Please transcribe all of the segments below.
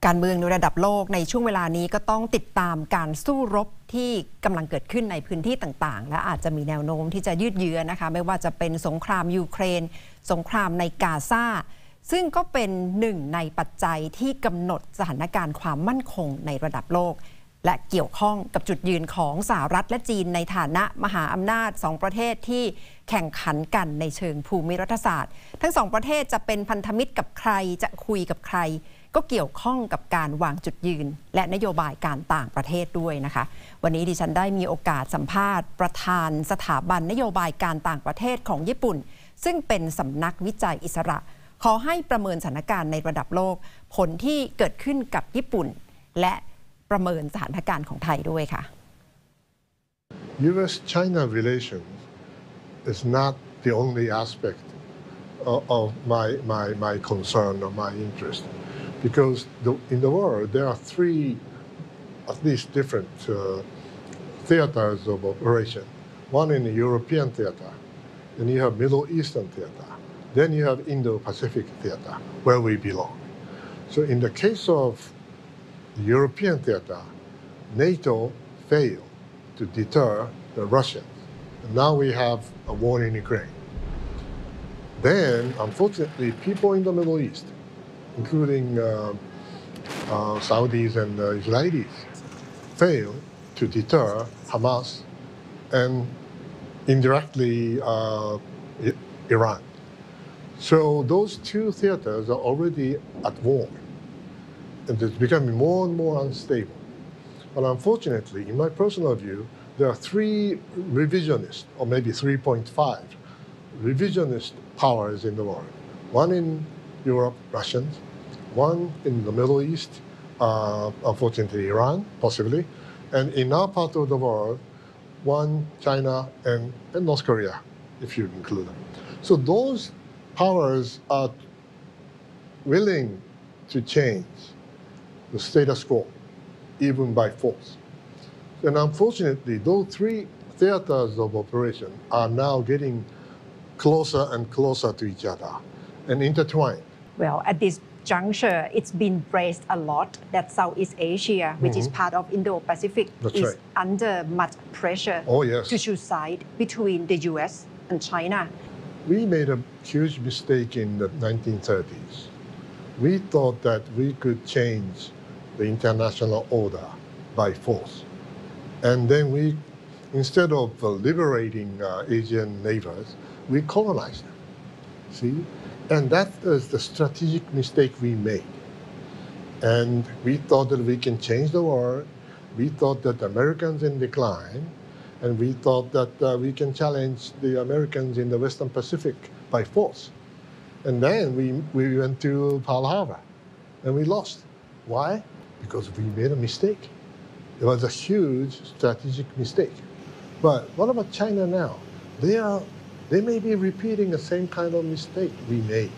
การเมืองในระดับโลกในช่วงเวลานี้ก็ต้องติดตามการสู้รบที่กำลังเกิดขึ้นในพื้นที่ต่างๆและอาจจะมีแนวโน้มที่จะยืดเยื้อนะคะไม่ว่าจะเป็นสงครามยูเครนสงครามในกาซาซึ่งก็เป็นหนึ่งในปัจจัยที่กำหนดสถานการณ์ความมั่นคงในระดับโลกและเกี่ยวข้องกับจุดยืนของสหรัฐและจีนในฐานะมหาอำนาจสองประเทศที่แข่งขันกันในเชิงภูมิรัฐศาสตร์ทั้งสองประเทศจะเป็นพันธมิตรกับใครจะคุยกับใครก็เกี่ยวข้องกับการวางจุดยืนและนโยบายการต่างประเทศด้วยนะคะวันนี้ดิฉันได้มีโอกาสสัมภาษณ์ประธานสถาบันนโยบายการต่างประเทศของญี่ปุ่นซึ่งเป็นสำนักวิจัยอิสระขอให้ประเมินสถานการณ์ในระดับโลกผลที่เกิดขึ้นกับญี่ปุ่นและประเมินสถานการณ์ของไทยด้วยค่ะ U.S.-China relations is not the only aspect of my concern or my interest because in the world there are three at least different theaters of operation. One in the European theater, then you have Middle Eastern theater, then you have Indo-Pacific theater where we belong. So in the case of the European theater, NATO failed to deter the Russians. And now we have a war in Ukraine. Then, unfortunately, people in the Middle East, including Saudis and Israelis, failed to deter Hamas and indirectly Iran. So those two theaters are already at war. And it's becoming more and more unstable. But unfortunately, in my personal view, there are three revisionist, or maybe 3.5 revisionist powers in the world. One in Europe, Russians. One in the Middle East, unfortunately Iran, possibly. And in our part of the world, one, China and North Korea, if you include them. So those powers are willing to change the status quo, even by force. And unfortunately, those three theaters of operation are now getting closer and closer to each other and intertwined. Well, at this juncture, it's been raised a lot that Southeast Asia, which is part of Indo-Pacific, is under much pressure to choose side between the US and China. We made a huge mistake in the 1930s. We thought that we could change the international order by force. And then we, instead of liberating Asian neighbors, we colonized them. See? And that is the strategic mistake we made. And we thought that we can change the world. We thought that Americans in decline. And we thought that we can challenge the Americans in the Western Pacific by force. And then we went to Pearl Harbor and we lost. Why? Because we made a mistake. It was a huge strategic mistake. But what about China now? They may be repeating the same kind of mistake we made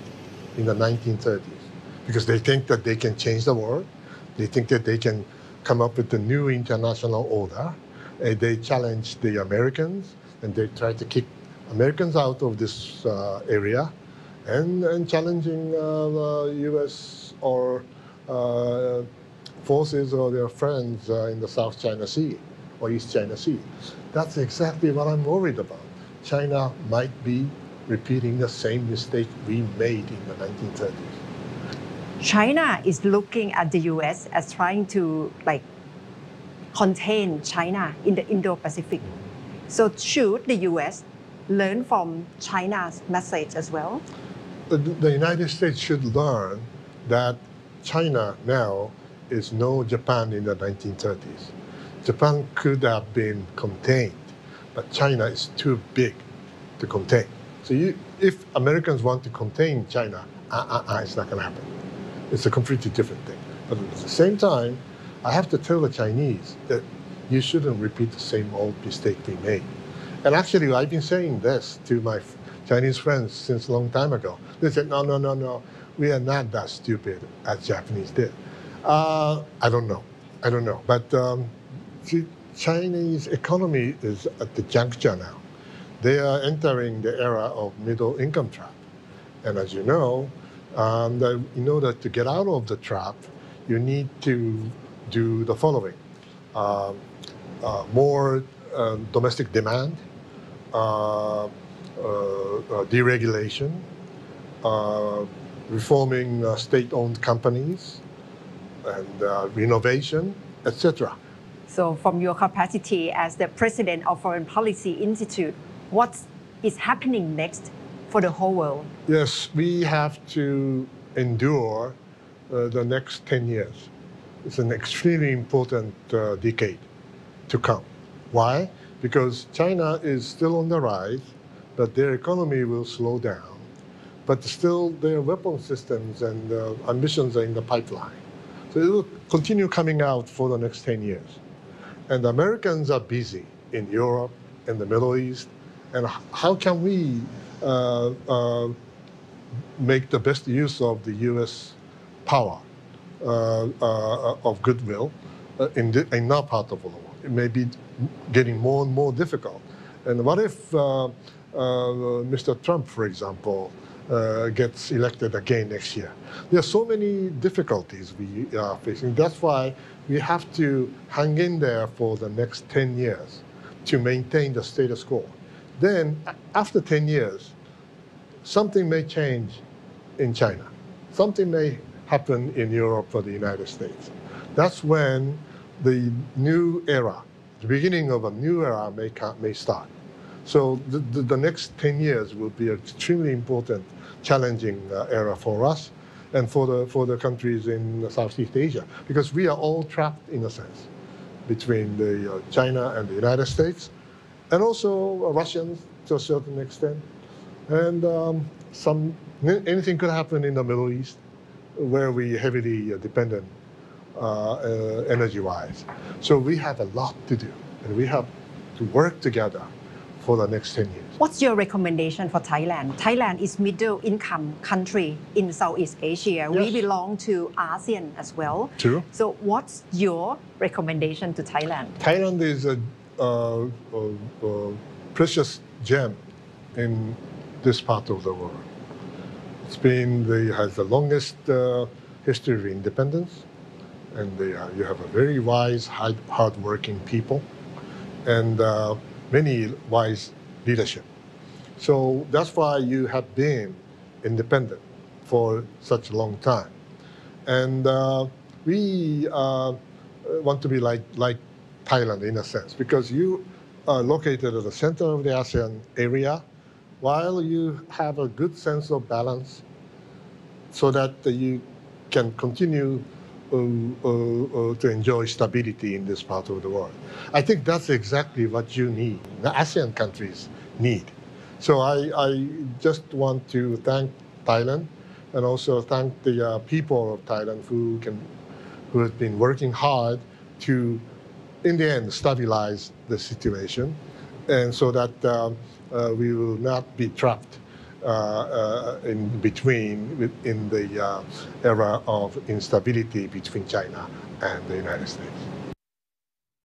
in the 1930s because they think that they can change the world. They think that they can come up with a new international order. They challenge the Americans and they try to kick Americans out of this area and challenging U.S. or forces or their friends in the South China Sea or East China Sea. That's exactly what I'm worried about. China might be repeating the same mistake we made in the 1930s. China is looking at the US as trying to contain China in the Indo-Pacific. So should the US learn from China's message as well? The United States should learn that China now is no Japan in the 1930s. Japan could have been contained, but China is too big to contain. So if Americans want to contain China, it's not going to happen. It's a completely different thing. But at the same time, I have to tell the Chinese that you shouldn't repeat the same old mistake we made. And actually, I've been saying this to my Chinese friends since a long time ago. They said, no, we are not that stupid as Japanese did. I don't know. But see, Chinese economy is at the juncture now. They are entering the era of middle income trap. And as you know, in order to get out of the trap, you need to do the following: more domestic demand, deregulation, reforming state-owned companies, and renovation, etc. So from your capacity as the president of Foreign Policy Institute, what is happening next for the whole world? Yes, we have to endure the next 10 years. It's an extremely important decade to come. Why? Because China is still on the rise, but their economy will slow down. But still, their weapon systems and ambitions are in the pipeline. So it will continue coming out for the next 10 years. And Americans are busy in Europe and the Middle East. And how can we make the best use of the U.S. power of goodwill in our part of the world? It may be getting more and more difficult. And what if Mr. Trump, for example, gets elected again next year? There are so many difficulties we are facing. That's why we have to hang in there for the next 10 years to maintain the status quo. Then, after 10 years, something may change in China. Something may happen in Europe or the United States. That's when the new era, the beginning of a new era may start. So the next 10 years will be an extremely important, challenging era for us and for the countries in Southeast Asia, because we are all trapped, in a sense, between China and the United States, and also Russians to a certain extent. And anything could happen in the Middle East, where we heavily dependent energy-wise. So we have a lot to do, and we have to work together for the next 10 years. What's your recommendation for Thailand? Thailand is middle-income country in Southeast Asia. Yes. We belong to ASEAN as well. True. So what's your recommendation to Thailand? Thailand is a precious gem in this part of the world. Has the longest history of independence, and you have a very wise, hard-working people, and many wise leadership. So that's why you have been independent for such a long time. And we want to be like Thailand in a sense, because you are located at the center of the ASEAN area, while you have a good sense of balance so that you can continue to enjoy stability in this part of the world. I think that's exactly what you need, the ASEAN countries need. So I just want to thank Thailand and also thank the people of Thailand who have been working hard to, in the end, stabilize the situation, and so that we will not be trapped in between in the era of instability between China and the United States.